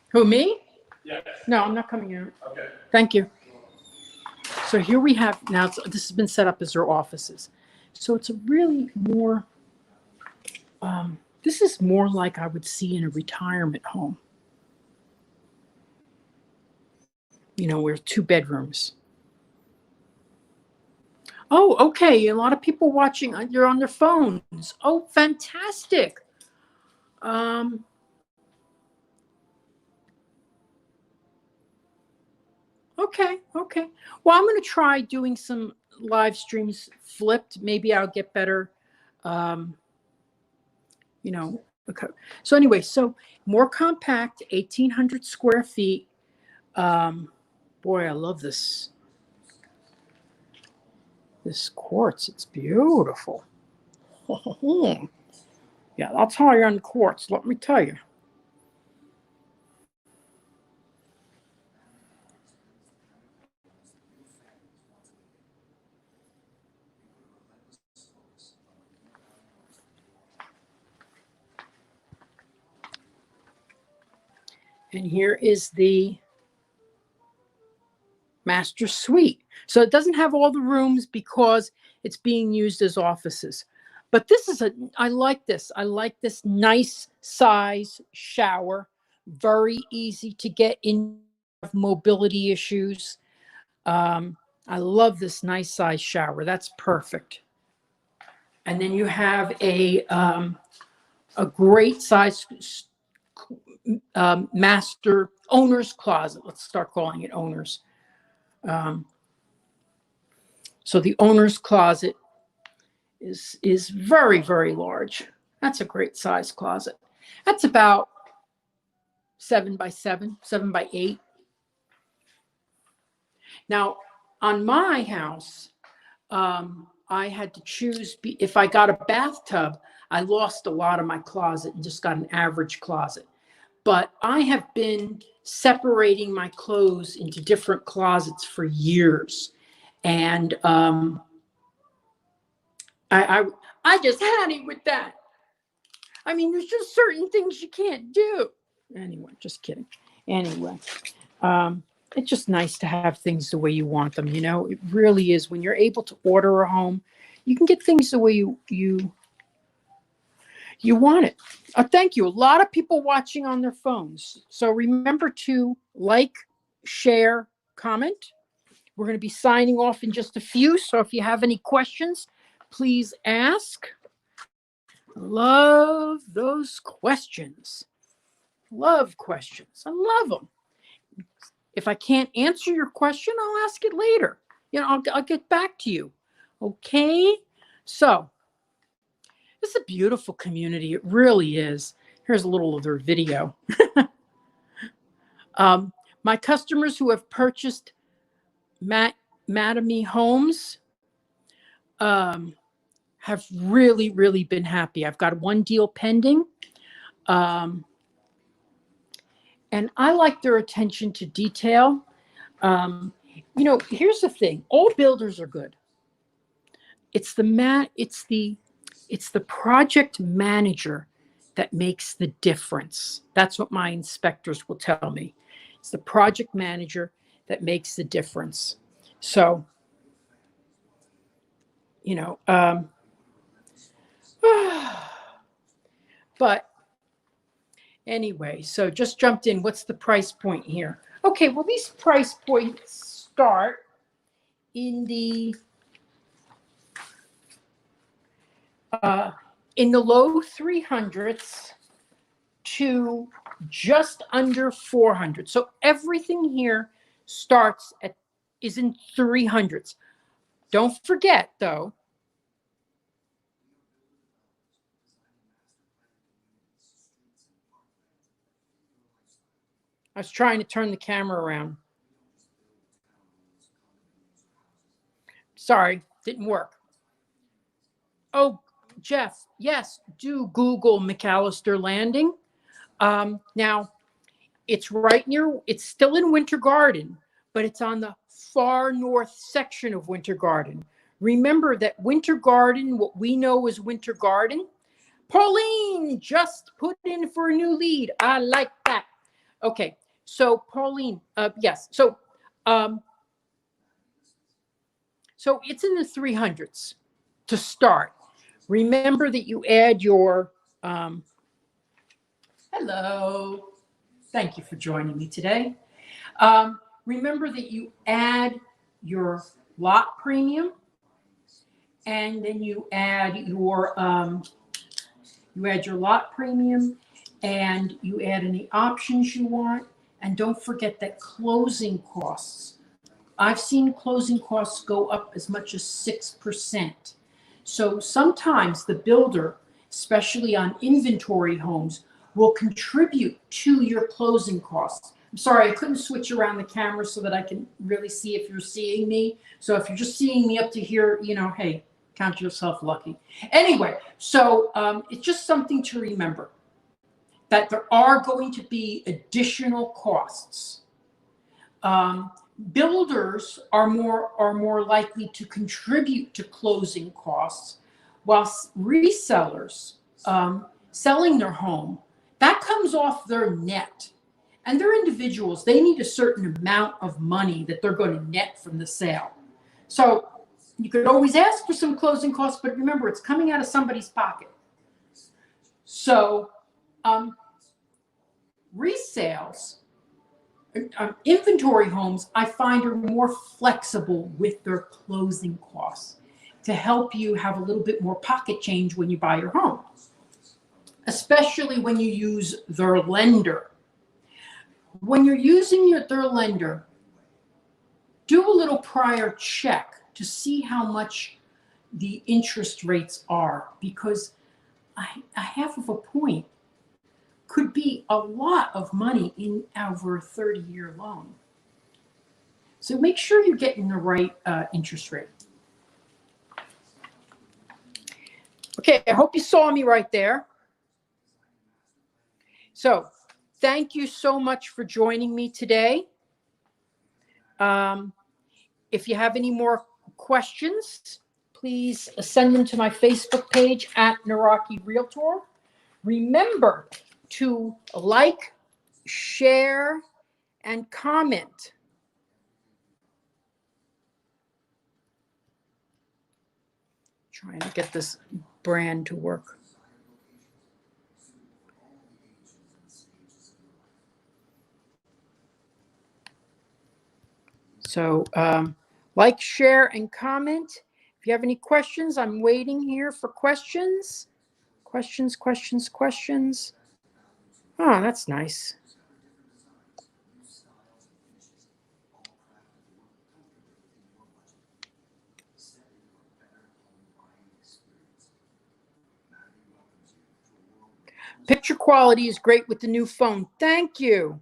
Who, me? Yes. No, I'm not coming out. Okay. Thank you. So here we have, now this has been set up as their offices. So it's a really more, this is more like I would see in a retirement home. You know, we're 2 bedrooms. Oh, okay. A lot of people watching, you're on their phones. Oh, fantastic. Okay. Well, I'm going to try doing some live streams flipped. Maybe I'll get better, you know. So anyway, so more compact, 1,800 square feet. Boy, I love this quartz. It's beautiful. Yeah, that's how you're on quartz, let me tell you. And here is the master suite. So it doesn't have all the rooms because it's being used as offices. But this is I like this. I like this nice size shower. Very easy to get in, mobility issues. I love this nice size shower. That's perfect. And then you have a great size master owner's closet. Let's start calling it owners. So the owner's closet is very, very large. That's a great size closet. That's about 7 by 7, 7 by 8. Now, on my house, I had to choose, if I got a bathtub, I lost a lot of my closet and just got an average closet. But I have been separating my clothes into different closets for years. And I just had it with that. I mean, there's just certain things you can't do. Anyway, just kidding. Anyway, it's just nice to have things the way you want them. You know, it really is. When you're able to order a home, you can get things the way you want it. Thank you. A lot of people watching on their phones. So remember to like, share, comment. We're going to be signing off in just a few. So if you have any questions, please ask. Love those questions. Love questions. I love them. If I can't answer your question, I'll ask it later. You know, I'll get back to you. Okay? So, it's a beautiful community. It really is. Here's a little of their video. My customers who have purchased Mattamy homes have really, really been happy. I've got one deal pending. And I like their attention to detail. You know, here's the thing. All builders are good. It's the project manager that makes the difference. That's what my inspectors will tell me. It's the project manager that makes the difference. So, you know, but anyway, so just jumped in. What's the price point here? Okay, well, these price points start in the low 300s to just under 400. So everything here is in 300s. Don't forget, though, I was trying to turn the camera around. Sorry, didn't work. Oh, Jeff, yes, do Google McAllister Landing. Now, it's still in Winter Garden, but it's on the far north section of Winter Garden. Remember that Winter Garden, what we know as Winter Garden, Pauline just put in for a new lead. I like that. Okay, so Pauline, yes. So it's in the 300s to start. Remember that you add your, hello, thank you for joining me today. Remember that you add your lot premium, and then you add your lot premium, and you add any options you want. And don't forget that closing costs. I've seen closing costs go up as much as 6%. So sometimes the builder, especially on inventory homes, will contribute to your closing costs. I'm sorry, I couldn't switch around the camera so that I can really see if you're seeing me. So if you're just seeing me up to here, you know, hey, count yourself lucky. Anyway, so it's just something to remember, that there are going to be additional costs. Builders are more likely to contribute to closing costs, while resellers selling their home, that comes off their net. And they're individuals. They need a certain amount of money that they're going to net from the sale. So you could always ask for some closing costs, but remember, it's coming out of somebody's pocket. So resales, inventory homes, I find, are more flexible with their closing costs. to help you have a little bit more pocket change when you buy your home, especially when you use their lender. When you're using their lender, do a little prior check to see how much the interest rates are, because a half of a point could be a lot of money in over a 30-year loan. So make sure you're getting the right interest rate. Okay, I hope you saw me right there. So thank you so much for joining me today. If you have any more questions, please send them to my Facebook page at Naraki Realtor. Remember to like, share, and comment. Trying to get this brand to work. So like, share, and comment. If you have any questions, I'm waiting here for questions. Questions. Oh, that's nice. Picture quality is great with the new phone. Thank you.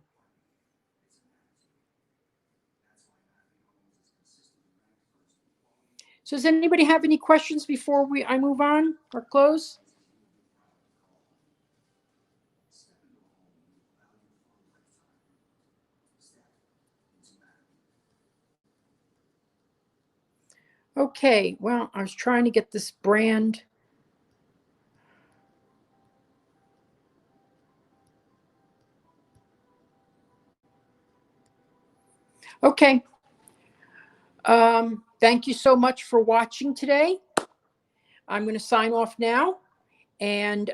So does anybody have any questions before I move on or close? Okay, well, I was trying to get this brand. Okay. Thank you so much for watching today. I'm going to sign off now. And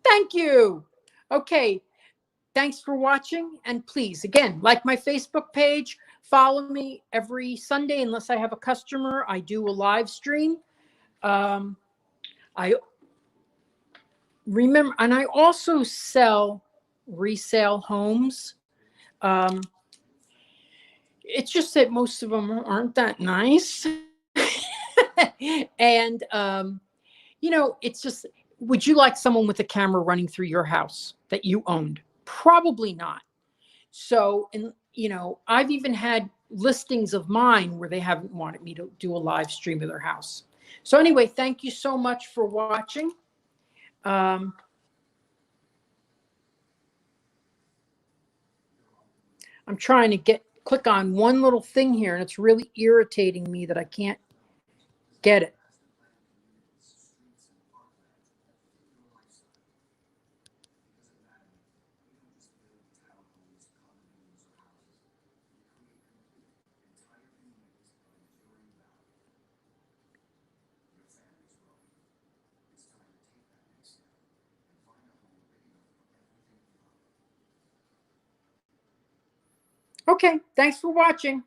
thank you. Okay. Thanks for watching. And please, again, like my Facebook page, follow me every Sunday. Unless I have a customer, I do a live stream. I remember, and I also sell resale homes. It's just that most of them aren't that nice. And, you know, it's just, would you like someone with a camera running through your house that you owned? Probably not. So, and you know, I've even had listings of mine where they haven't wanted me to do a live stream of their house. So anyway, thank you so much for watching. I'm trying to click on one little thing here, and it's really irritating me that I can't get it. Okay, thanks for watching.